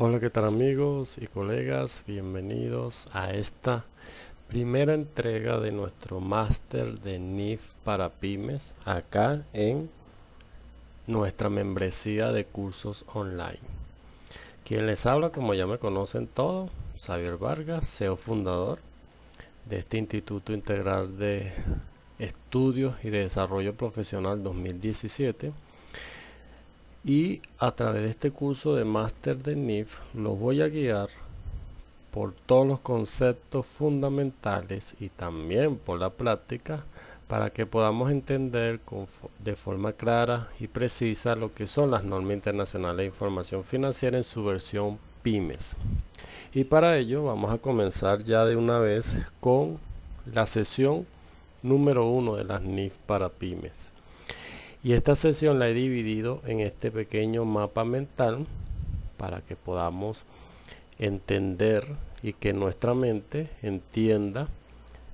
Hola, ¿qué tal amigos y colegas? Bienvenidos a esta primera entrega de nuestro máster de NIF para pymes acá en nuestra membresía de cursos online. Quien les habla, como ya me conocen todos, Xavier Vargas, CEO fundador de este Instituto Integral de Estudios y de Desarrollo Profesional 2017. Y a través de este curso de máster de NIF los voy a guiar por todos los conceptos fundamentales y también por la práctica para que podamos entender de forma clara y precisa lo que son las normas internacionales de información financiera en su versión pymes. Y para ello vamos a comenzar ya de una vez con la sesión número 1 de las NIF para pymes. Y esta sesión la he dividido en este pequeño mapa mental para que podamos entender y que nuestra mente entienda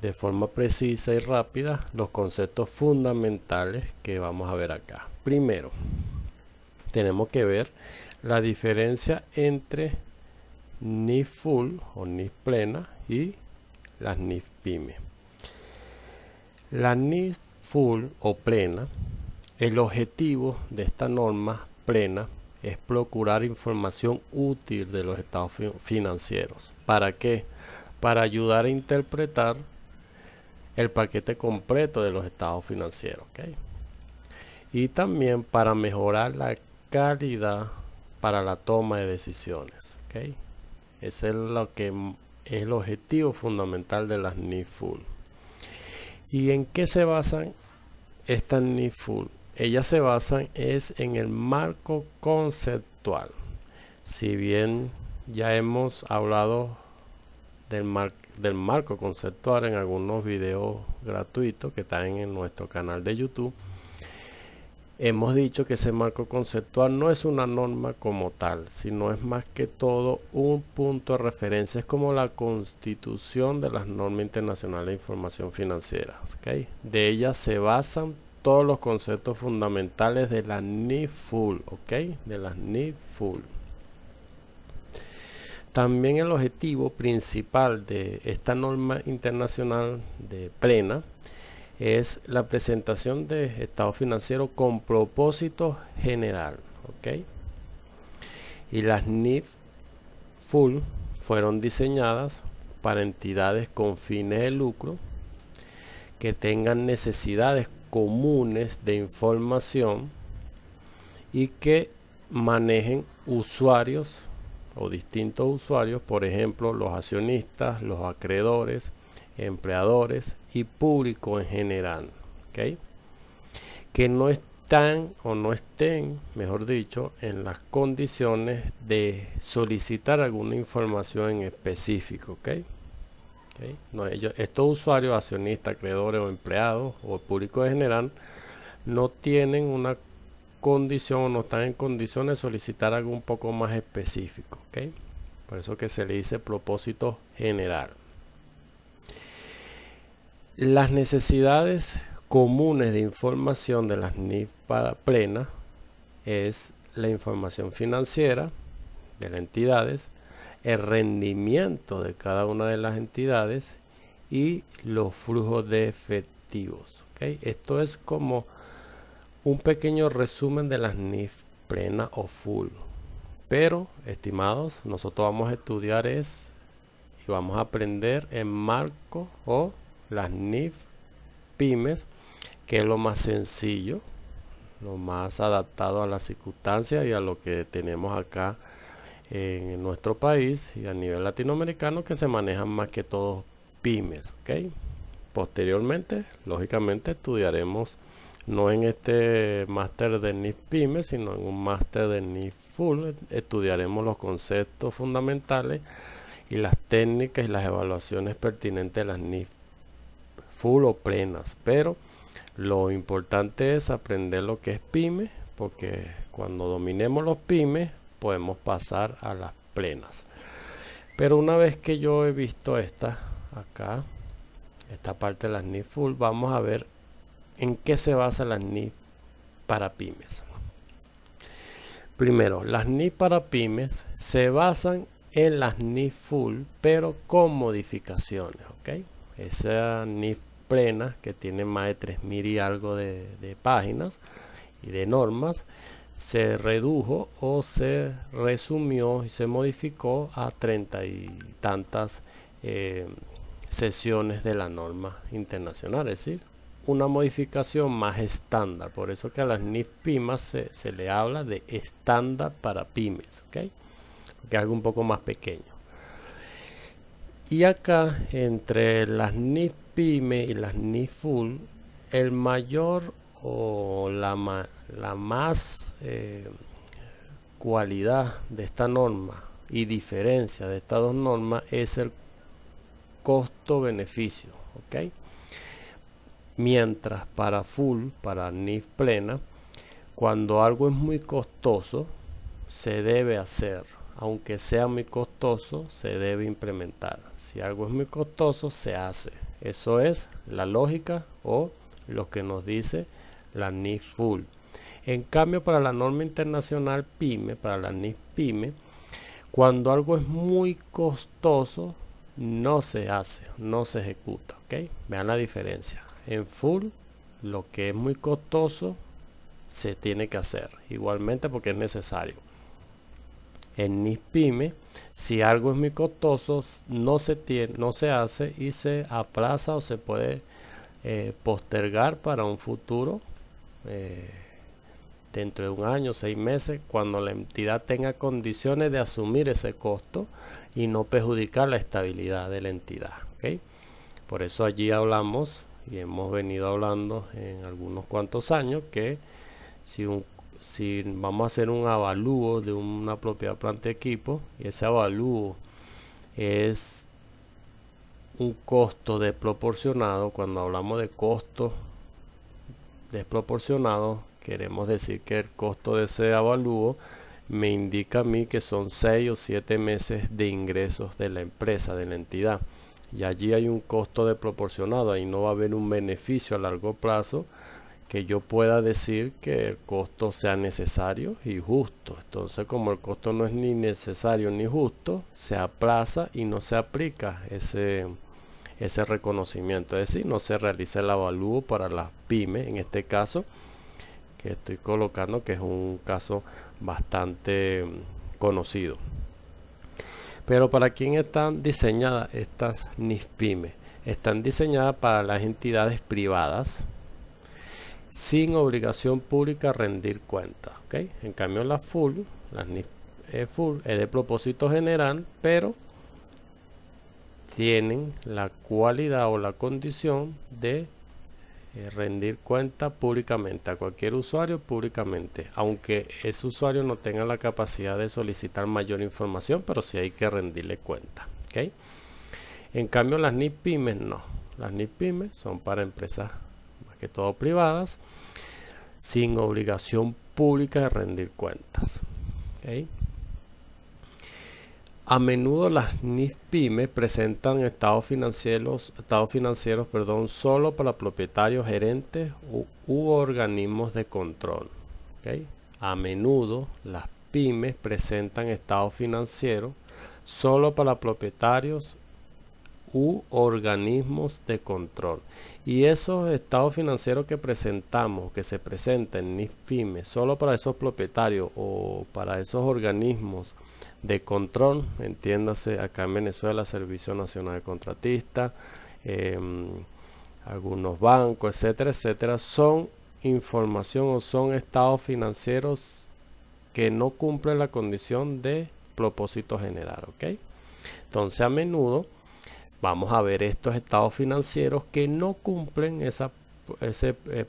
de forma precisa y rápida los conceptos fundamentales que vamos a ver acá. Primero, tenemos que ver la diferencia entre NIF Full o NIF Plena y las NIF Pyme. La NIF Full o Plena, el objetivo de esta norma plena es procurar información útil de los estados financieros. ¿Para qué? Para ayudar a interpretar el paquete completo de los estados financieros, ¿okay? Y también para mejorar la calidad para la toma de decisiones, ¿okay? Ese es lo que es el objetivo fundamental de las NIF Full. ¿Y en qué se basan estas NIF Full? Ellas se basan en el marco conceptual. Si bien ya hemos hablado del marco conceptual en algunos videos gratuitos que están en nuestro canal de YouTube, hemos dicho que ese marco conceptual no es una norma como tal, sino es más que todo un punto de referencia. Es como la constitución de las normas internacionales de información financiera, ¿okay? De ellas se basan todos los conceptos fundamentales de la NIF Full, ¿ok? De las NIF Full. También el objetivo principal de esta norma internacional de plena es la presentación de estado financiero con propósito general, ¿ok? Y las NIF Full fueron diseñadas para entidades con fines de lucro que tengan necesidades comunes de información y que manejen usuarios o distintos usuarios, por ejemplo los accionistas, los acreedores, empleadores y público en general, ¿okay? Que no están o no estén, mejor dicho, en las condiciones de solicitar alguna información en específico, ¿okay? No, estos usuarios, accionistas, acreedores o empleados o público en general no tienen una condición o no están en condiciones de solicitar algo un poco más específico, ¿okay? Por eso que se le dice propósito general. Las necesidades comunes de información de las NIF para plena es la información financiera de las entidades, el rendimiento de cada una de las entidades y los flujos de efectivos, ¿okay? Esto es como un pequeño resumen de las NIF plena o full. Pero, estimados, nosotros vamos a estudiar y vamos a aprender en marco o las NIF pymes, que es lo más sencillo, lo más adaptado a las circunstancias y a lo que tenemos acá en nuestro país y a nivel latinoamericano, que se manejan más que todo pymes, ¿ok? Posteriormente, lógicamente, estudiaremos no en este máster de NIF PYME, sino en un máster de NIF Full. Estudiaremos los conceptos fundamentales y las técnicas y las evaluaciones pertinentes de las NIF Full o plenas. Pero lo importante es aprender lo que es PYME, porque cuando dominemos los PYME podemos pasar a las plenas. Pero una vez que yo he visto esta parte de las NIF Full, vamos a ver en qué se basa la NIF para pymes. Primero, las NIF para pymes se basan en las NIF full, pero con modificaciones, ¿ok? Esa NIF plena, que tiene más de 3000 y algo de páginas y de normas, se redujo o se resumió y se modificó a 30 y tantas sesiones de la norma internacional, es decir, una modificación más estándar. Por eso que a las NIF pymes se le habla de estándar para pymes, ¿ok? Porque es algo un poco más pequeño. Y acá, entre las NIF pyme y las NIF full, el mayor o la más cualidad de esta norma y diferencia de estas dos normas es el costo-beneficio, ¿ok? Mientras para full, para NIF plena, cuando algo es muy costoso, se debe hacer. Aunque sea muy costoso, se debe implementar. Si algo es muy costoso, se hace. Eso es la lógica o lo que nos dice la NIF full. En cambio, para la norma internacional PYME, para la NIF PYME, cuando algo es muy costoso, no se hace, no se ejecuta, ¿ok? Vean la diferencia. En full, lo que es muy costoso se tiene que hacer, igualmente porque es necesario. En NIF PYME, si algo es muy costoso, no se hace y se aplaza o se puede postergar para un futuro, dentro de un año, 6 meses, cuando la entidad tenga condiciones de asumir ese costo y no perjudicar la estabilidad de la entidad, ¿okay? Por eso allí hablamos y hemos venido hablando en algunos cuantos años que si vamos a hacer un avalúo de una propiedad, planta, equipo, y ese avalúo es un costo desproporcionado, cuando hablamos de costos desproporcionados, queremos decir que el costo de ese avalúo me indica a mí que son 6 o 7 meses de ingresos de la empresa, de la entidad, y allí hay un costo desproporcionado. Ahí no va a haber un beneficio a largo plazo que yo pueda decir que el costo sea necesario y justo. Entonces, como el costo no es ni necesario ni justo, se aplaza y no se aplica ese reconocimiento, es decir, no se realiza el avalúo para las pymes, en este caso que estoy colocando, que es un caso bastante conocido. Pero ¿para quién están diseñadas estas NIF pyme? Están diseñadas para las entidades privadas sin obligación pública a rendir cuentas, ¿okay? En cambio las NIF full es de propósito general, pero tienen la cualidad o la condición de rendir cuenta públicamente a cualquier usuario públicamente, aunque ese usuario no tenga la capacidad de solicitar mayor información, pero sí hay que rendirle cuenta, ¿okay? En cambio las NIF pymes no. Las NIF pymes son para empresas más que todo privadas sin obligación pública de rendir cuentas, ¿okay? A menudo las NIF pyme presentan estados financieros, solo para propietarios, gerentes u organismos de control, ¿okay? A menudo las pymes presentan estados financieros solo para propietarios u organismos de control, y esos estados financieros que presentamos, que se presentan en NIF pyme solo para esos propietarios o para esos organismos de control, entiéndase acá en Venezuela Servicio Nacional de Contratistas, algunos bancos, etcétera, etcétera, son información o son estados financieros que no cumplen la condición de propósito general, ¿ok? Entonces a menudo vamos a ver estos estados financieros que no cumplen ese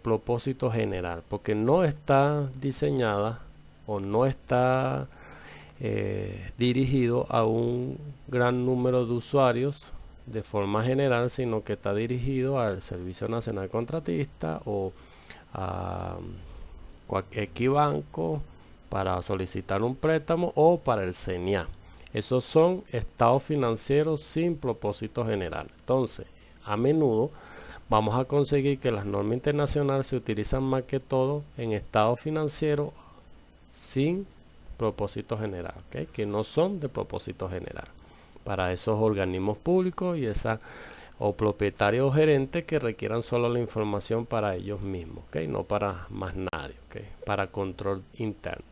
propósito general, porque no está diseñada o no está dirigido a un gran número de usuarios de forma general, sino que está dirigido al Servicio Nacional Contratista o a cualquier banco para solicitar un préstamo o para el CENIA. Esos son estados financieros sin propósito general. Entonces, a menudo vamos a conseguir que las normas internacionales se utilizan más que todo en estados financieros sin propósito general, ¿okay? Que no son de propósito general, para esos organismos públicos y esa o propietarios o gerentes que requieran solo la información para ellos mismos, ¿okay? No para más nadie, ¿okay? Para control interno.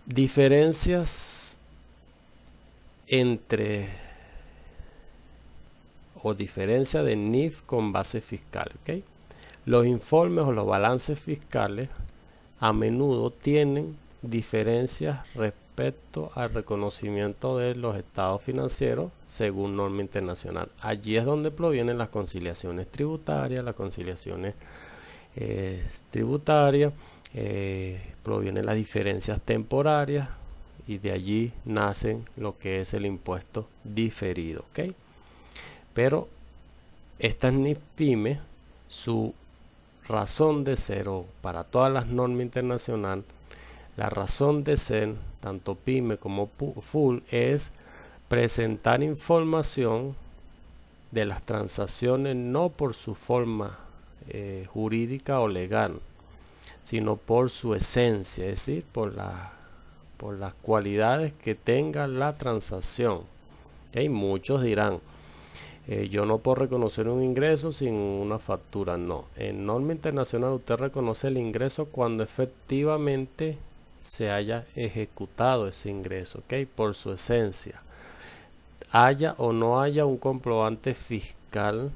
Diferencias entre o diferencia de NIF con base fiscal, ¿okay? Los informes o los balances fiscales a menudo tienen diferencias respecto al reconocimiento de los estados financieros según norma internacional. Allí es donde provienen las conciliaciones tributarias, provienen las diferencias temporarias y de allí nacen lo que es el impuesto diferido, ¿ok? Pero estas NIF-PYME, su razón de ser, o para todas las normas internacionales, la razón de ser, tanto PYME como full, es presentar información de las transacciones no por su forma jurídica o legal, sino por su esencia, es decir, por las cualidades que tenga la transacción. ¿Okay? Muchos dirán, yo no puedo reconocer un ingreso sin una factura. No, en norma internacional usted reconoce el ingreso cuando efectivamente se haya ejecutado ese ingreso, ¿ok? Por su esencia, haya o no haya un comprobante fiscal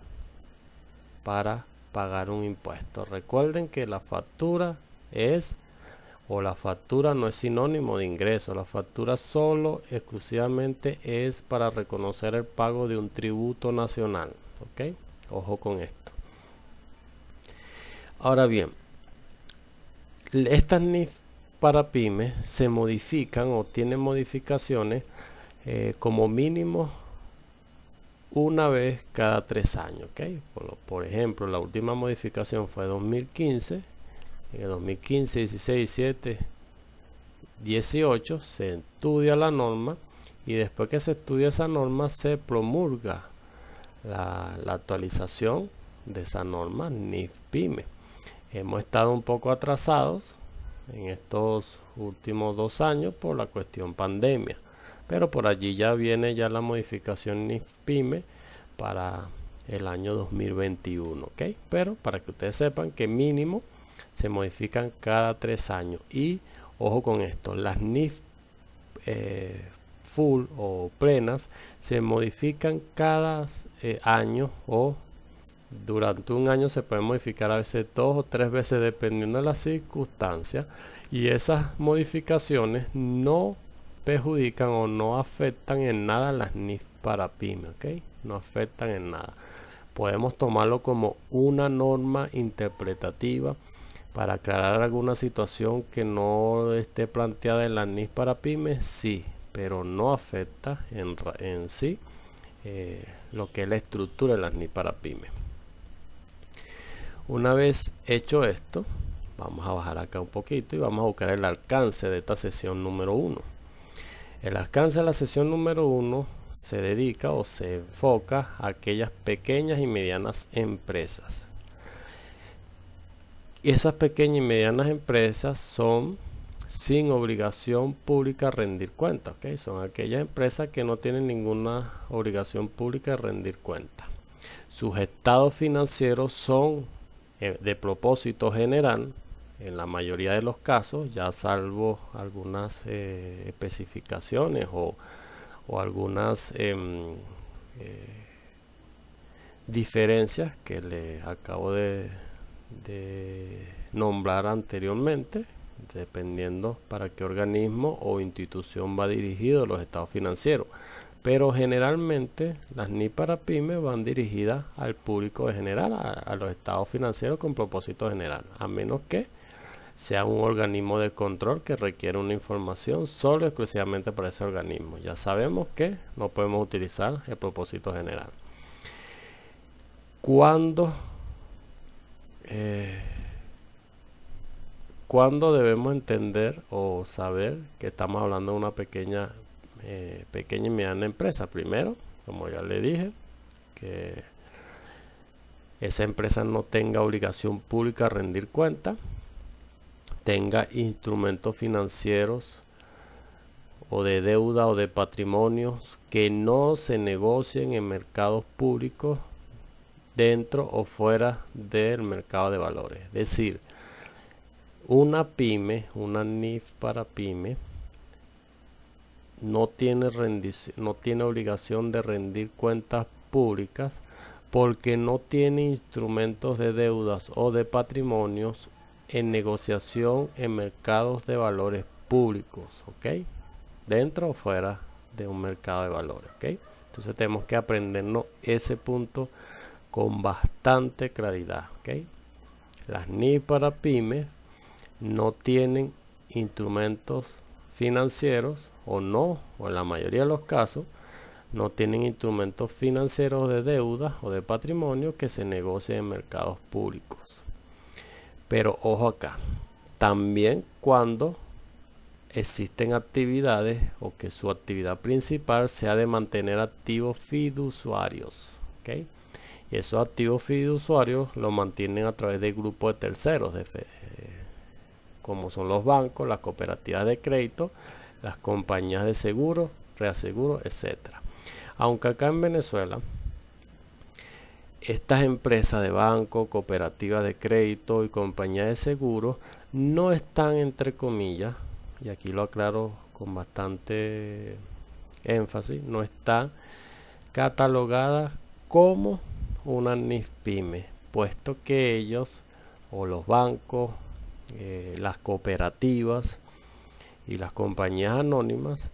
para pagar un impuesto. Recuerden que la factura la factura no es sinónimo de ingreso. La factura solo exclusivamente es para reconocer el pago de un tributo nacional, ¿ok? Ojo con esto. Ahora bien, estas NIF para pymes se modifican o tienen modificaciones como mínimo una vez cada 3 años, ¿ok? Por ejemplo, la última modificación fue 2015. En el 2015, 16, 17, 18 se estudia la norma y después que se estudia esa norma se promulga la actualización de esa norma NIF-PYME. Hemos estado un poco atrasados en estos últimos 2 años por la cuestión pandemia, pero por allí ya viene ya la modificación NIF-PYME para el año 2021, ¿ok? Pero para que ustedes sepan que mínimo se modifican cada 3 años. Y ojo con esto, las NIF full o plenas se modifican cada año, o durante un año se pueden modificar a veces 2 o 3 veces dependiendo de las circunstancias, y esas modificaciones no perjudican o no afectan en nada las NIF para pyme, ¿ok? No afectan en nada. Podemos tomarlo como una norma interpretativa para aclarar alguna situación que no esté planteada en la NIF para pymes, sí, pero no afecta en sí lo que es la estructura de las NIF para pymes. Una vez hecho esto, vamos a bajar acá un poquito y vamos a buscar el alcance de esta sesión número 1. El alcance de la sesión número 1 se dedica o se enfoca a aquellas pequeñas y medianas empresas. Y esas pequeñas y medianas empresas son sin obligación pública de rendir cuenta, ¿okay? Son aquellas empresas que no tienen ninguna obligación pública de rendir cuenta. Sus estados financieros son de propósito general en la mayoría de los casos, ya salvo algunas especificaciones o algunas diferencias que les acabo de nombrar anteriormente, dependiendo para qué organismo o institución va dirigido los estados financieros. Pero generalmente las NIF para pymes van dirigidas al público en general, a los estados financieros con propósito general, a menos que sea un organismo de control que requiere una información solo exclusivamente para ese organismo. Ya sabemos que no podemos utilizar el propósito general. ¿Cuándo debemos entender o saber que estamos hablando de una pequeña y mediana empresa? Primero, como ya le dije, que esa empresa no tenga obligación pública de rendir cuenta, tenga instrumentos financieros o de deuda o de patrimonios que no se negocien en mercados públicos dentro o fuera del mercado de valores. Es decir, una pyme, una NIF para pyme, no tiene obligación de rendir cuentas públicas porque no tiene instrumentos de deudas o de patrimonios en negociación en mercados de valores públicos, ¿ok? Dentro o fuera de un mercado de valores, ¿ok? Entonces tenemos que aprendernos ese punto con bastante claridad, ¿ok? Las NIF para pymes no tienen instrumentos financieros o en la mayoría de los casos no tienen instrumentos financieros de deuda o de patrimonio que se negocien en mercados públicos. Pero ojo acá, también cuando existen actividades o que su actividad principal sea de mantener activos fiduciarios, ¿ok? Y esos activos fiduciarios lo mantienen a través de grupos de terceros, como son los bancos, las cooperativas de crédito, las compañías de seguro, reaseguro, etcétera. Aunque acá en Venezuela estas empresas de banco, cooperativas de crédito y compañías de seguros no están, entre comillas, y aquí lo aclaro con bastante énfasis, no está catalogada como una NIF pyme, puesto que ellos o los bancos, las cooperativas y las compañías anónimas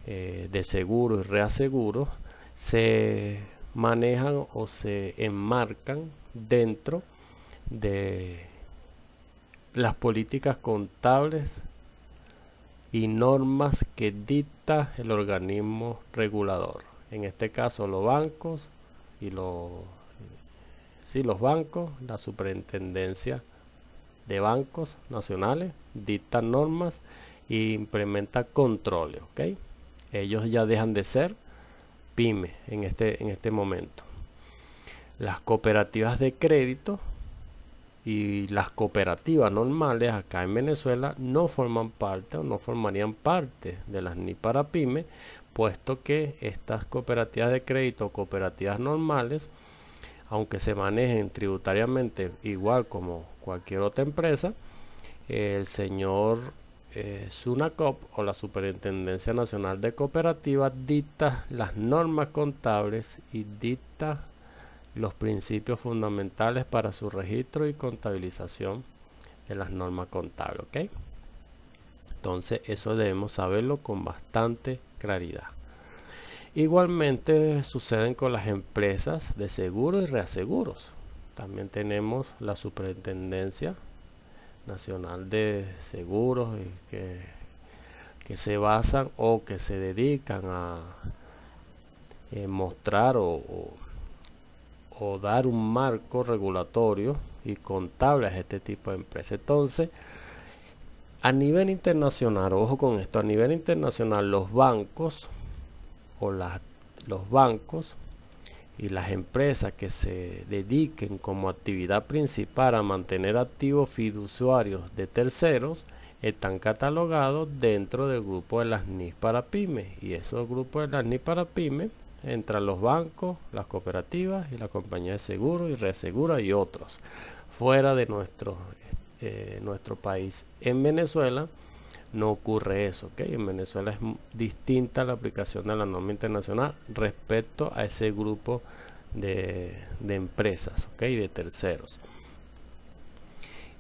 de seguros y reaseguros se manejan o se enmarcan dentro de las políticas contables y normas que dicta el organismo regulador. En este caso los bancos y los bancos, la superintendencia de bancos nacionales dictan normas e implementa controles, ¿ok? Ellos ya dejan de ser pyme en este momento. Las cooperativas de crédito y las cooperativas normales acá en Venezuela no forman parte o no formarían parte de las NIF para pyme, puesto que estas cooperativas de crédito o cooperativas normales, aunque se manejen tributariamente igual como cualquier otra empresa, el señor SUNACOP o la Superintendencia Nacional de Cooperativas dicta las normas contables y dicta los principios fundamentales para su registro y contabilización de las normas contables, ¿ok? Entonces eso debemos saberlo con bastante claridad. Igualmente suceden con las empresas de seguros y reaseguros. También tenemos la Superintendencia Nacional de Seguros que se basan o que se dedican a mostrar o dar un marco regulatorio y contable a este tipo de empresas. Entonces, a nivel internacional, ojo con esto, a nivel internacional los bancos o los bancos y las empresas que se dediquen como actividad principal a mantener activos fiduciarios de terceros están catalogados dentro del grupo de las NIF para pymes, y esos grupos de las NIF para pymes entran los bancos, las cooperativas y la compañía de seguro y reasegura y otros. Fuera de nuestro país, en Venezuela no ocurre eso, ¿ok? En Venezuela es distinta la aplicación de la norma internacional respecto a ese grupo de empresas, ¿ok? De terceros.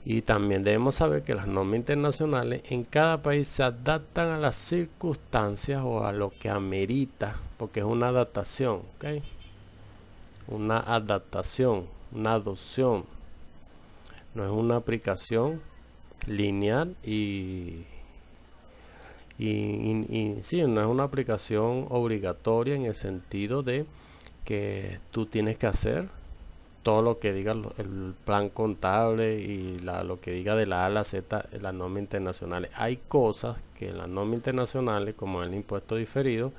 Y también debemos saber que las normas internacionales en cada país se adaptan a las circunstancias o a lo que amerita, porque es una adaptación, ¿ok? Una adaptación, una adopción, no es una aplicación lineal y sí, no es una aplicación obligatoria en el sentido de que tú tienes que hacer todo lo que diga el plan contable y lo que diga de la A a la Z en las normas internacionales. Hay cosas que en las normas internacionales, como el impuesto diferido,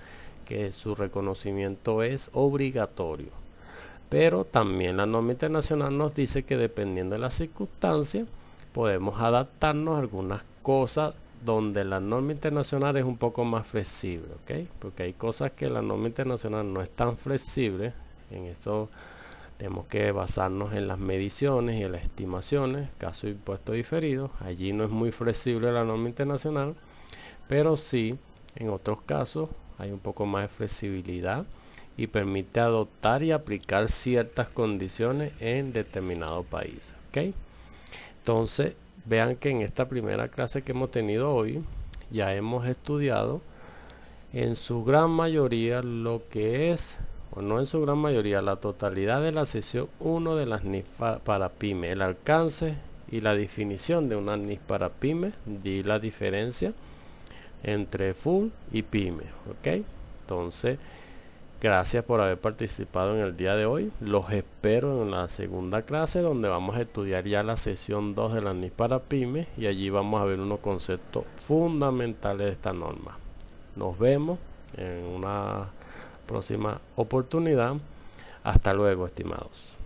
que su reconocimiento es obligatorio. Pero también la norma internacional nos dice que dependiendo de las circunstancias, podemos adaptarnos a algunas cosas donde la norma internacional es un poco más flexible, ¿ok? Porque hay cosas que la norma internacional no es tan flexible. En eso tenemos que basarnos en las mediciones y en las estimaciones, caso de impuestos diferidos. Allí no es muy flexible la norma internacional, pero sí, en otros casos hay un poco más de flexibilidad y permite adoptar y aplicar ciertas condiciones en determinado país, ¿ok? Entonces, vean que en esta primera clase que hemos tenido hoy, ya hemos estudiado en su gran mayoría lo que es, o no en su gran mayoría, la totalidad de la sesión 1 de las NIF para pyme, el alcance y la definición de una NIF para pyme, y la diferencia entre full y pyme, ¿ok? Entonces, gracias por haber participado en el día de hoy. Los espero en la segunda clase, donde vamos a estudiar ya la sesión 2 de la NIF para pymes, y allí vamos a ver unos conceptos fundamentales de esta norma. Nos vemos en una próxima oportunidad. Hasta luego, estimados.